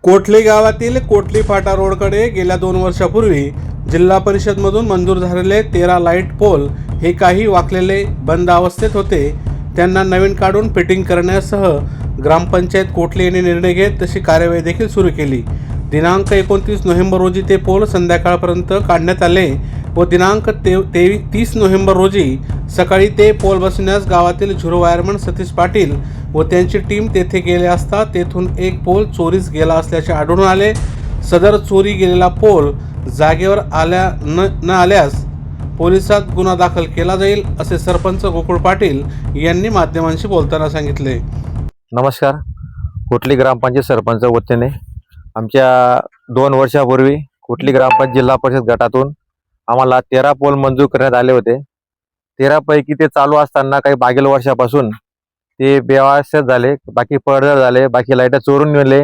कोटली गावातील कोटली फाटा रोडकडे गेल्या 2 वर्षापूर्वी जिल्हा परिषदमधून मंजूर झालेले 13 लाईट पोल हे काही वाकलेले बंद अवस्थेत होते। त्यांना नवीन काढून फिटिंग करण्यासह ग्रामपंचायत कोटली यांनी निर्णय घेत तशी कार्यवाही देखील सुरू केली। दिनांक 29 नोव्हेंबर रोजी ते पोल संध्याकाळपर्यंत काढण्यात आले व दिनांक 30 नोव्हेंबर रोजी सकाळी ते पोल बसवण्यास गावातील झिरो वायरमन सतीश पाटील व त्यांची टीम तेथे गेले असता तेथून एक पोल चोरीस गेला असल्याचे आढळून आले। सदर चोरी गेलेला पोल जागेवर न आल्यास पोलिसात गुन्हा दाखल केला जाईल असे सरपंच गोकुळ पाटील यांनी माध्यमांशी बोलताना सांगितले। नमस्कार, कोटली ग्रामपंचायत सरपंच वतीने आमच्या 2 वर्षापूर्वी कोटली ग्रामपंचायत जिल्हा परिषद गटातून आम्हाला 13 पोल मंजूर करण्यात आले होते। 13 पैकी ते चालू असताना काही मागील वर्षापासून ते बेवारस झाले, बाकी पडझड झाले, बाकी लाईट चोरून नेले।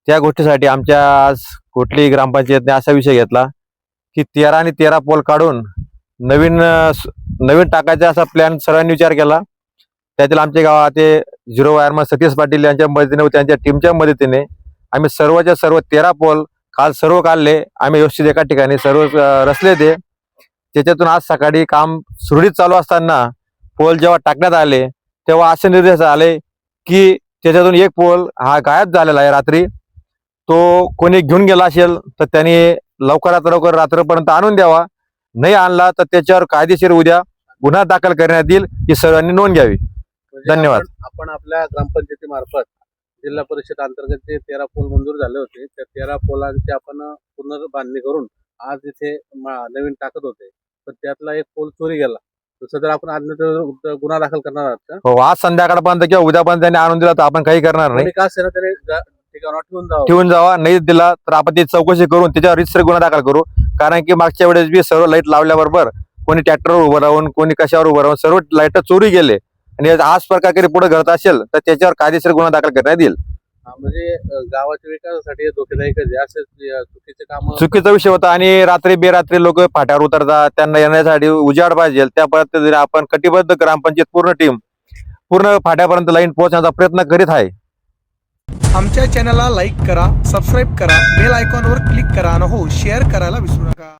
त्या गोष्टीसाठी आमच्या आज कोटली ग्रामपंचायतने असा विषय घेतला की 13 आणि 13 पोल काढून नवीन टाकायचा असा प्लॅन सर्वांनी विचार केला। त्यातील आमच्या गावात झिरो वायरमन सतीश पाटील यांच्या मदतीने व त्यांच्या टीमच्या मदतीने आम्ही सर्वच्या सर्व 13 पोल काल सर्व काढले। आम्ही व्यवस्थित एका ठिकाणी सर्व रचले ते। त्याच्यातून आज सकाळी काम सुरळीत चालू असताना पोल जेव्हा टाकण्यात आले तेव्हा असे निर्देश आले की त्याच्यातून एक पोल हा गायब झालेला आहे। रात्री तो कोणी घेऊन गेला असेल तर त्यांनी लवकरात लवकर रात्रपर्यंत आणून द्यावा, नाही आणला तर त्याच्यावर कायदेशीर उद्या गुन्हा दाखल करण्यात येईल ही सर्वांनी नोंद घ्यावी। धन्यवाद। आपण आपल्या ग्रामपंचायतीमार्फत जिल्हा परिषद अंतर्गत जे 13 पोल मंजूर झाले होते त्या 13 पोलांची आपण पुनर्बांधणी करून आज इथे नवीन टाकत होते, तर त्यातला एक पोल चोरी गेला। सदर आपण आज गुन्हा दाखल करणार आहात का? हो, आज संध्याकाळपर्यंत किंवा उद्यापर्यंत त्यांनी आणून दिला तर आपण काही करणार नाही। का असेल त्याने ठेवून जावा, नाही दिला तर आपण ती चौकशी करून त्याच्यावर रितसर गुन्हा दाखल करू। कारण की मागच्या वेळेस बी सर्व लाईट लावल्याबरोबर कोणी ट्रॅक्टरवर उभं राहून कोणी कशावर उभं राहून सर्व लाईट चोरी गेले आणि आज प्रकारे पुढे घडत असेल तर त्याच्यावर कायदेशीर गुन्हा दाखल करण्यात येईल। म्हणजे गावाच्या विकासासाठी धोकेदायक असे चुकीचे काम चुकीचा विषय होता आणि रात्री बेरात्री लोक फाट्यावर उतरतात, त्यांना येण्यासाठी उजाड पाहिजे त्या पद्धतीने आपण कटिबद्ध ग्रामपंचायत पूर्ण टीम पूर्ण फाट्यापर्यंत लाईन पोहोचण्याचा प्रयत्न करीत आहे। आमच्या चॅनलला लाईक करा, सबस्क्राईब करा, बेल आयकॉनवर क्लिक करा आणि हो शेअर करायला विसरू नका।